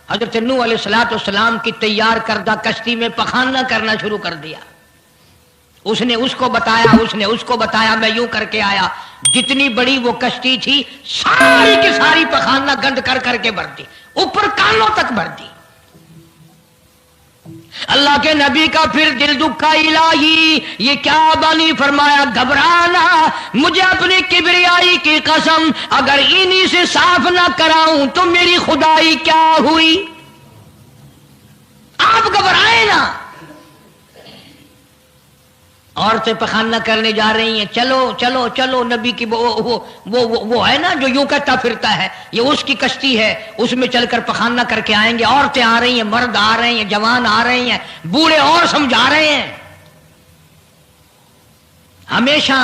حضرت نوح علیہ السلام کی تیار کردہ کشتی میں پخانہ کرنا شروع کر دیا. اس نے اس کو بتایا، اس نے اس کو بتایا، میں یوں کر کے آیا. جتنی بڑی وہ کشتی تھی ساری کی ساری پخانہ گند کر کر کے بھر دی، اوپر کانوں تک بھر دی. اللہ کے نبی کا پھر دل دکھا، الہی یہ کیا بنی؟ فرمایا گھبرانا، مجھے اپنی کبریائی کی قسم اگر انہی سے صاف نہ کراؤں تو میری خدائی کیا ہوئی؟ آپ گھبرائیں نا. عورتیں پخانہ کرنے جا رہی ہیں، چلو چلو چلو. نبی کی وہ ہے نا جو یوں کہتا پھرتا ہے، یہ اس کی کشتی ہے، اس میں چل کر پخانہ کر کے آئیں گے. عورتیں آ رہی ہیں، مرد آ رہے ہیں، جوان آ رہے ہیں، بوڑھے اور سمجھا رہے ہیں. ہمیشہ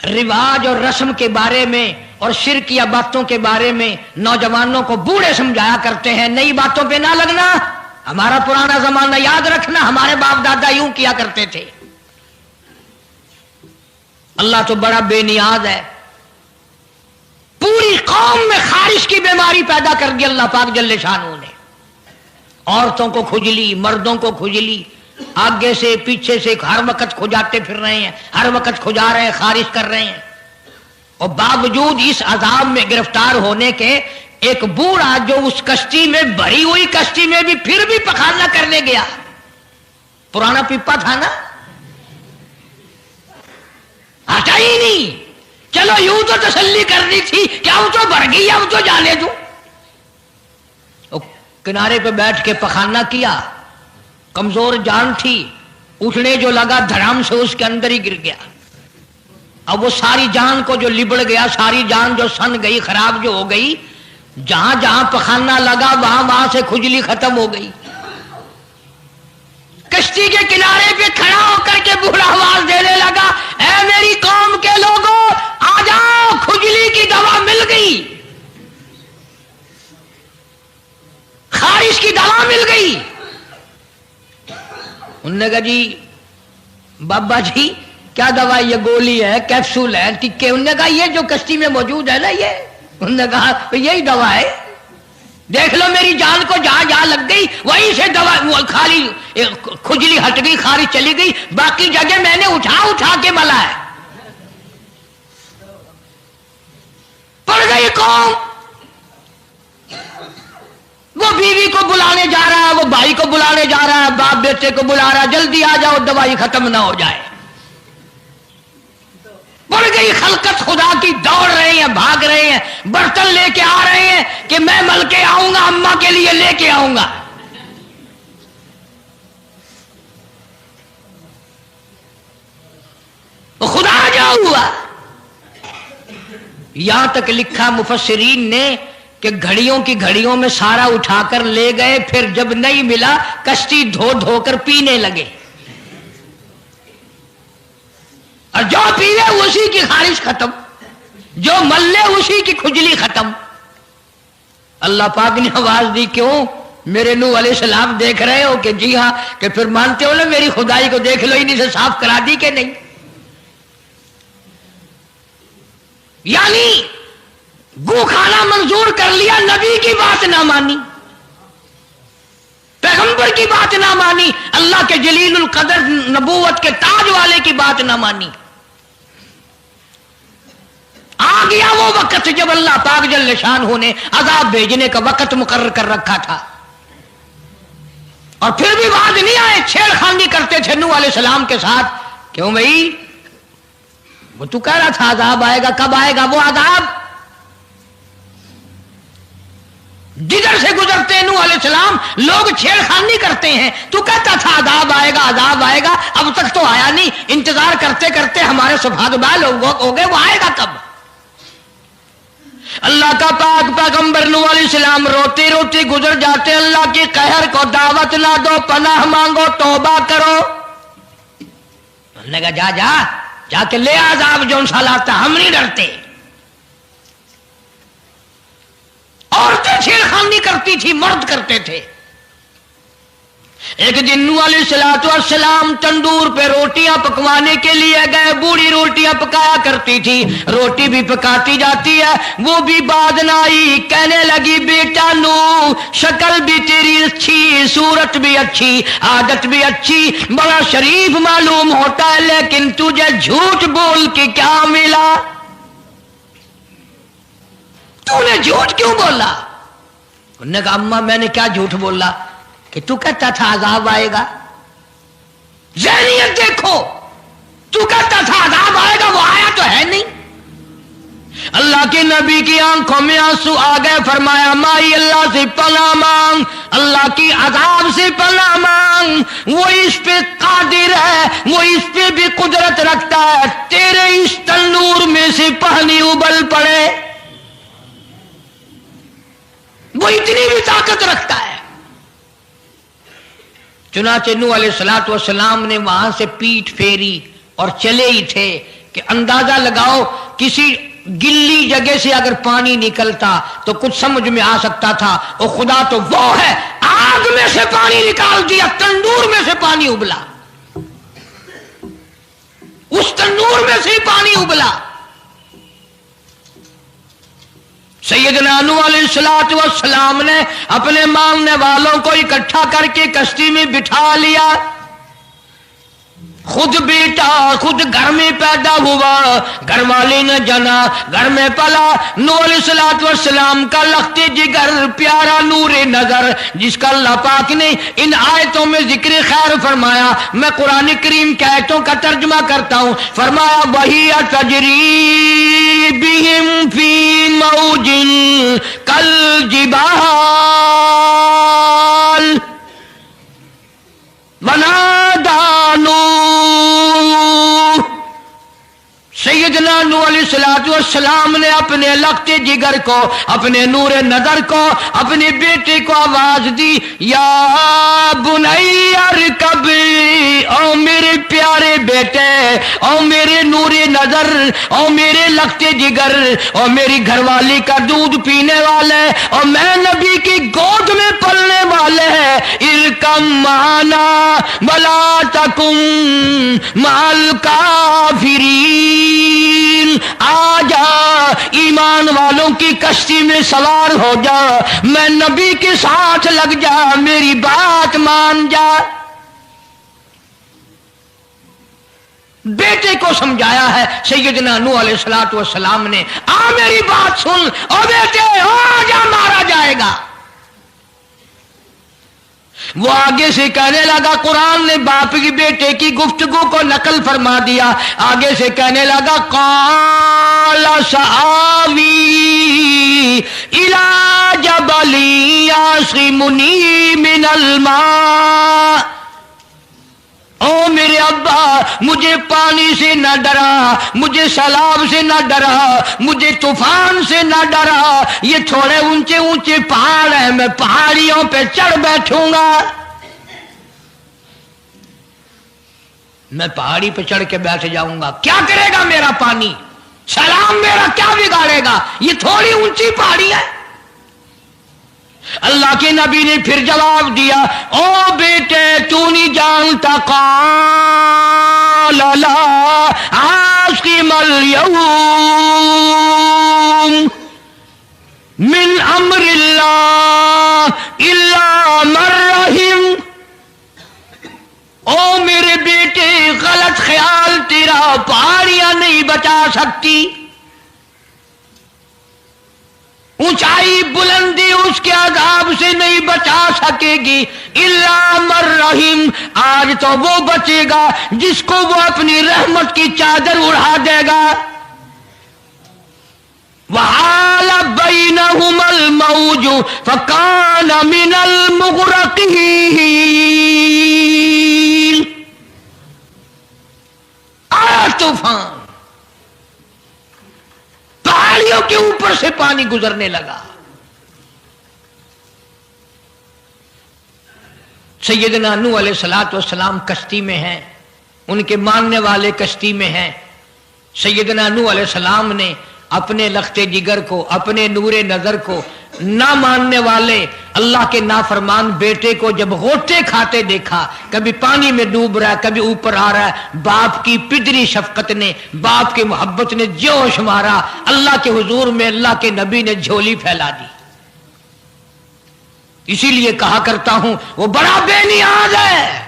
رواج اور رسم کے بارے میں اور شرکیہ باتوں کے بارے میں نوجوانوں کو بوڑھے سمجھایا کرتے ہیں، نئی باتوں پہ نہ لگنا، ہمارا پرانا زمانہ یاد رکھنا، ہمارے باپ دادا یوں کیا کرتے تھے. اللہ تو بڑا بے نیاز ہے. پوری قوم میں خارش کی بیماری پیدا کر دی اللہ پاک جل شانہ نے. عورتوں کو کھجلی، مردوں کو کھجلی، آگے سے پیچھے سے ہر وقت کھجاتے پھر رہے ہیں، ہر وقت کھجا رہے ہیں، خارش کر رہے ہیں. اور باوجود اس عذاب میں گرفتار ہونے کے ایک بوڑھا جو اس کشتی میں بھری ہوئی کشتی میں بھی پھر بھی پخانہ کرنے گیا. پرانا پیپا تھا نا، ہٹا ہی نہیں. چلو یوں تو تسلی کرنی تھی کہ اب تو بڑھ گئی، اب تو جانے دو. کنارے پہ بیٹھ کے پخانہ کیا، کمزور جان تھی، اٹھنے جو لگا دھڑام سے اس کے اندر ہی گر گیا. اب وہ ساری جان کو جو لبڑ گیا، ساری جان جو سن گئی، خراب جو ہو گئی، جہاں جہاں پخانہ لگا وہاں سے کھجلی ختم ہو گئی. کشتی کے کنارے پہ کھڑا ہو کر کے بوڑھا آواز دینے لگا، اے میری قوم کے لوگوں آ جاؤ، کھجلی کی دوا مل گئی، خارش کی دوا مل گئی. انہوں نے کہا جی بابا جی کیا دوا؟ یہ گولی ہے، کیپسول ہے، ٹکے؟ انہوں نے کہا یہ جو کشتی میں موجود ہے نا یہ. انہوں نے کہا یہی دوا ہے، دیکھ لو میری جان کو جہاں جہاں لگ گئی وہیں سے دوا، خالی کھجلی ہٹ گئی، خارش چلی گئی، باقی جگہ میں نے اٹھا اٹھا کے ملا ہے. پڑ گئی قوم. وہ بیوی کو بلانے جا رہا ہے، وہ بھائی کو بلانے جا رہا ہے، باپ بیٹے کو بلا رہا ہے، جلدی آ جاؤ دوائی ختم نہ ہو جائے. پڑ گئی خلقت خدا کی، دوڑ رہے ہیں، بھاگ رہے ہیں، برتن لے کے آ رہے ہیں کہ میں مل کے آؤں گا، اماں کے لیے لے کے آؤں گا. خدا جا ہوا. یہاں تک لکھا مفسرین نے کہ گھڑیوں کی گھڑیوں میں سارا اٹھا کر لے گئے، پھر جب نہیں ملا کشتی دھو دھو کر پینے لگے، اور جو پیے اسی کی خارش ختم، جو ملے اسی کی کھجلی ختم. اللہ پاک نے آواز دی، کیوں میرے نوح علیہ السلام دیکھ رہے ہو؟ کہ جی ہاں. کہ پھر مانتے ہو نا میری خدائی کو؟ دیکھ لو انہیں سے صاف کرا دی کہ نہیں. یعنی گو کھانا منظور کر لیا، نبی کی بات نہ مانی، پیغمبر کی بات نہ مانی، اللہ کے جلیل القدر نبوت کے تاج والے کی بات نہ مانی. آ گیا وہ وقت جب اللہ پاک جل شانہ نے عذاب بھیجنے کا وقت مقرر کر رکھا تھا، اور پھر بھی باز نہیں آئے. چھیڑ خانی کرتے تھے نوح علیہ السلام کے ساتھ. کیوں بھائی؟ وہ تو کہہ رہا تھا عذاب آئے گا، کب آئے گا وہ عذاب؟ جدھر سے گزرتے ہیں نوح علیہ السلام لوگ چھیڑ خانی کرتے ہیں. تو کہتا تھا عذاب آئے گا، عذاب آئے گا، اب تک تو آیا نہیں. انتظار کرتے کرتے ہمارے سبحان اللہ ہو گئے، وہ آئے گا کب؟ اللہ کا پاک پیغمبر نوح علیہ السلام روتی روتی گزر جاتے. اللہ کی قہر کو دعوت نہ دو، پناہ مانگو، توبہ کرو. انہوں نے کہا جا جا کے لے عذاب جو سا لاتا، ہم نہیں ڈرتے. عورتیں چھیڑ خانی کرتی تھی، مرد کرتے تھے. ایک دن نوح علیہ السلام تندور پہ روٹیاں پکوانے کے لیے گئے. بوڑھی روٹیاں پکایا کرتی تھی, روٹی بھی پکاتی جاتی ہے, وہ بھی بعد نہ آئی. کہنے لگی بیٹا نوح, شکل بھی تیری اچھی, صورت بھی اچھی, عادت بھی اچھی, بڑا شریف معلوم ہوتا ہے, لیکن تجھے جھوٹ بول کے کیا ملا؟ تو نے جھوٹ کیوں بولا؟ انہوں نے کہا اماں میں نے کیا جھوٹ بولا کہ تو کہتا تھا عذاب آئے گا. ذہنیت دیکھو, تو کہتا تھا عذاب آئے گا, وہ آیا تو ہے نہیں. اللہ کے نبی کی آنکھوں میں آنسو آ گئے. فرمایا مائی اللہ سے پناہ مانگ, اللہ کی عذاب سے پناہ مانگ, وہ اس پہ قادر ہے, وہ اس پہ بھی قدرت رکھتا ہے. تیرے اس تنور میں سے پانی ابل پڑے, وہ اتنی بھی طاقت رکھتا ہے. چنانچہ نوح علیہ السلام نے وہاں سے پیٹھ پھیری اور چلے ہی تھے کہ اندازہ لگاؤ کسی گلی جگہ سے اگر پانی نکلتا تو کچھ سمجھ میں آ سکتا تھا. اور خدا تو وہ ہے, آگ میں سے پانی نکال دیا, تندور میں سے پانی ابلا, اس تندور میں سے پانی ابلا. سیدنا نوح علیہ السلام نے اپنے ماننے والوں کو اکٹھا کر کے کشتی میں بٹھا لیا. خود بیٹا خود گھر میں پیدا ہوا, گھر والے نے جنا, گھر میں پلا. نوح علیہ السلام کا لخت جگر, پیارا نور نظر, جس کا اللہ پاک نے ان آیتوں میں ذکر خیر فرمایا. میں قرآن کریم کی آیتوں کا ترجمہ کرتا ہوں. فرمایا وہی تجری بہم فی موج کالجبال ونادى نوح. سیدنا نوح علیہ السلام نے اپنے لخت جگر کو, اپنے نور نظر کو, اپنے بیٹے کو آواز دی, یا بنی ارکب, او میرے پیارے بیٹے, او میرے نور نظر, او میرے لخت جگر, او میری گھر والی کا دودھ پینے والے, اور میں نبی کی گود میں پلنے والے ہیں, ارکم معنا ولا تکم مع الکافرین. آ جا, ایمان والوں کی کشتی میں سوار ہو جا, میں نبی کے ساتھ لگ جا, میری بات مان جا. بیٹے کو سمجھایا ہے سیدنا نوح علیہ السلام نے, آ میری بات سن, او بیٹے آ جا, مارا جائے گا. وہ آگے سے کہنے لگا, قرآن نے باپ کی بیٹے کی گفتگو کو نقل فرما دیا. آگے سے کہنے لگا قال سآوی الی جبل یعصمنی من الماء. او میرے ابا, مجھے پانی سے نہ ڈرا, مجھے سیلاب سے نہ ڈرا, مجھے طوفان سے نہ ڈرا. یہ تھوڑے اونچے اونچے پہاڑ ہیں, میں پہاڑیوں پہ چڑھ بیٹھوں گا, میں پہاڑی پہ چڑھ کے بیٹھ جاؤں گا. کیا کرے گا میرا پانی, سیلاب میرا کیا بگاڑے گا, یہ تھوڑی اونچی پہاڑی ہے. اللہ کے نبی نے پھر جواب دیا, او بیٹے تو نہیں جانتا, قال لا عاصم اليوم من امر اللہ الا من رحم. او میرے بیٹے, غلط خیال تیرا, پہاڑیاں نہیں بچا سکتی, اونچائی بلندی اس کے عذاب سے نہیں بچا سکے گی, الا من رحم. آج تو وہ بچے گا جس کو وہ اپنی رحمت کی چادر اڑا دے گا. وحال بینہم الموج فکان من المغرقین. آیا طوفان, پہاڑیوں کے اوپر سے پانی گزرنے لگا. سیدنا نوح علیہ السلام کشتی میں ہیں, ان کے ماننے والے کشتی میں ہیں. سیدنا نوح علیہ السلام نے اپنے لخت جگر کو, اپنے نور نظر کو, نہ ماننے والے اللہ کے نافرمان بیٹے کو جب غوطے کھاتے دیکھا، کبھی پانی میں ڈوب رہا ہے، کبھی اوپر آ رہا ہے، باپ کی پدری شفقت نے، باپ کی محبت نے جوش مارا، اللہ کے حضور میں اللہ کے نبی نے جھولی پھیلا دی۔ اسی لیے کہا کرتا ہوں وہ بڑا بے نیاز ہے۔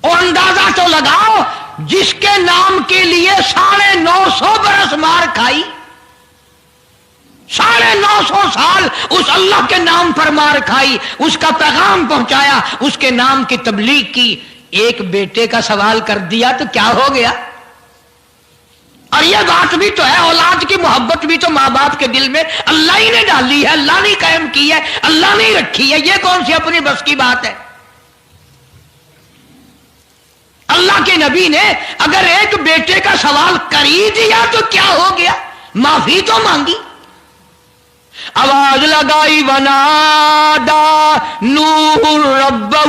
اور اندازہ تو لگاؤ، جس کے نام کے لیے 950 برس مار کھائی، 950 سال اس اللہ کے نام پر مار کھائی، اس کا پیغام پہنچایا، اس کے نام کی تبلیغ کی، ایک بیٹے کا سوال کر دیا تو کیا ہو گیا؟ اور یہ بات بھی تو ہے، اولاد کی محبت بھی تو ماں باپ کے دل میں اللہ ہی نے ڈالی ہے، اللہ نے قائم کی ہے، اللہ نے رکھی ہے، یہ کون سی اپنی بس کی بات ہے؟ اللہ کے نبی نے اگر ایک بیٹے کا سوال کر ہی دیا تو کیا ہو گیا؟ معافی تو مانگی، آواز لگائی، ونادا نوح ربہ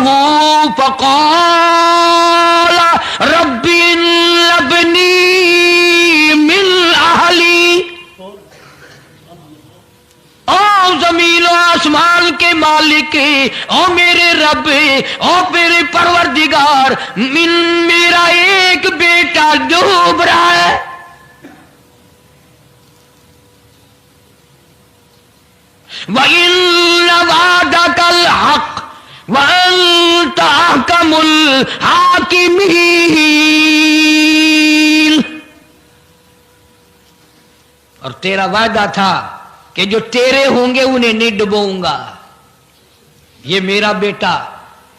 فقال رب ابنی من اہلی۔ او زمین و آسمان کے مالک، او میرے رب، او میرے پروردگار، میرا ایک بیٹا ڈوب رہا ہے۔ وَإِنَّ وَعْدَكَ الْحَقُّ وَأَنْتَ أَحْكَمُ الْحَاكِمِينَ۔ اور تیرا وعدہ تھا کہ جو تیرے ہوں گے انہیں نہیں ڈبوؤں گا۔ یہ میرا بیٹا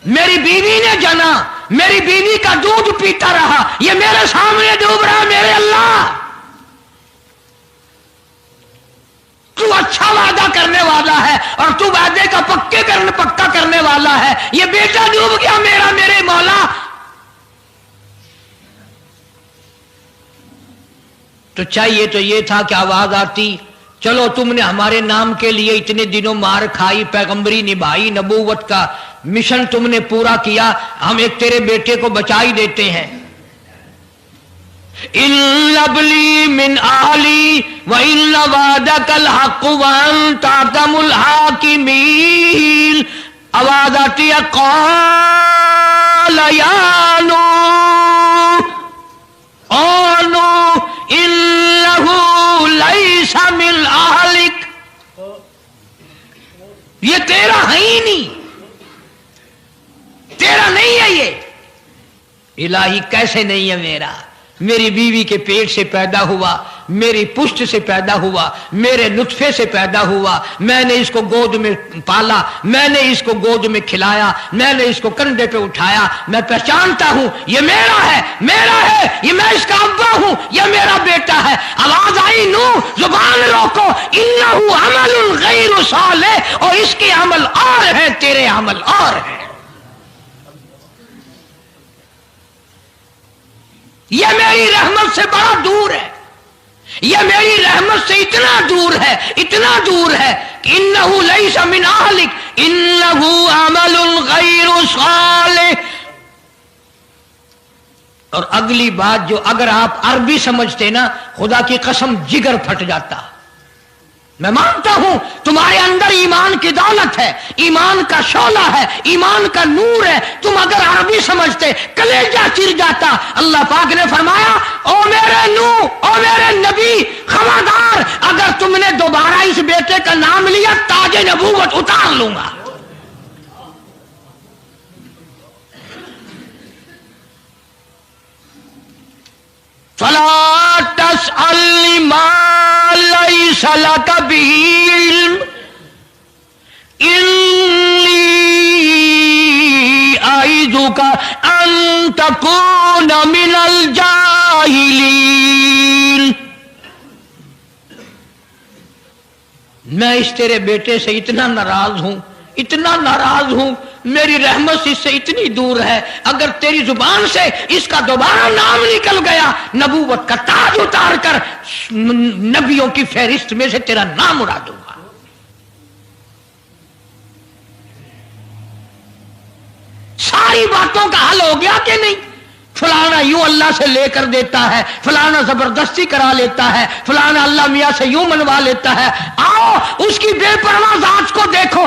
میری بیوی نے جنا، میری بیوی کا دودھ پیتا رہا، یہ میرے سامنے ڈوب رہا، میرے اللہ تو اچھا وعدہ کرنے والا ہے اور تو وعدے کا پکا کرنے والا ہے، یہ بیٹا ڈوب گیا میرا، میرے مولا۔ تو چاہیے تو یہ تھا کہ آواز آتی، چلو تم نے ہمارے نام کے لیے اتنے دنوں مار کھائی، پیغمبری نبھائی، نبوت کا مشن تم نے پورا کیا، ہم ایک تیرے بیٹے کو بچا ہی دیتے ہیں۔ ان ابلی من اہلی وان وعدک الحق وانت احکم الحاکمین۔ آواز آتی ہے، قال یا نوح، او نوح انہ لیس من اہلک، یہ تیرا ہے ہی نہیں، تیرا نہیں ہے یہ۔ الہی کیسے نہیں ہے میرا؟ میری بیوی کے پیٹ سے پیدا ہوا، میری پشت سے پیدا ہوا، میرے نطفے سے پیدا ہوا، میں نے اس کو گود میں پالا، میں نے اس کو گود میں کھلایا، میں نے اس کو کندھے پہ اٹھایا، میں پہچانتا ہوں یہ میرا ہے، میرا ہے، یہ میں اس کا ابا ہوں، یہ میرا بیٹا ہے۔ آواز آئی، نوح زبان روکو، انہ عمل غیر صالح، اور اس کے عمل اور ہیں، تیرے عمل اور ہیں۔ یہ میری رحمت سے بڑا دور ہے، یہ میری رحمت سے اتنا دور ہے، اتنا دور ہے کہ انہ لیس من اہلک انہ عمل غیر صالح۔ اور اگلی بات جو اگر آپ عربی سمجھتے نا، خدا کی قسم جگر پھٹ جاتا۔ میں مانتا ہوں تمہارے اندر ایمان کی دولت ہے، ایمان کا شعلہ ہے، ایمان کا نور ہے، تم اگر عربی سمجھتے کلیجہ چر جاتا۔ اللہ پاک نے فرمایا، او میرے نوح، او میرے نبی، خبردار اگر تم نے دوبارہ اس بیٹے کا نام لیا تاج نبوت اتار لوں گا۔ فَلَا تَسْأَلْنِ مَا لَيْسَ لَكَ بِهِ عِلْمٌ إِنِّي أَعِظُكَ أَن تَكُونَ مِنَ الْجَاهِلِينَ۔ میں اس تیرے بیٹے سے اتنا ناراض ہوں، اتنا ناراض ہوں، میری رحمت اس سے اتنی دور ہے، اگر تیری زبان سے اس کا دوبارہ نام نکل گیا، نبوت کا تاج اتار کر نبیوں کی فہرست میں سے تیرا نام اڑا دوں گا۔ ساری باتوں کا حل ہو گیا کہ نہیں؟ فلانا یوں اللہ سے لے کر دیتا ہے، فلانا زبردستی کرا لیتا ہے، فلانا اللہ میاں سے یوں منوا لیتا ہے۔ آؤ اس کی بے پرواہ ذات کو دیکھو،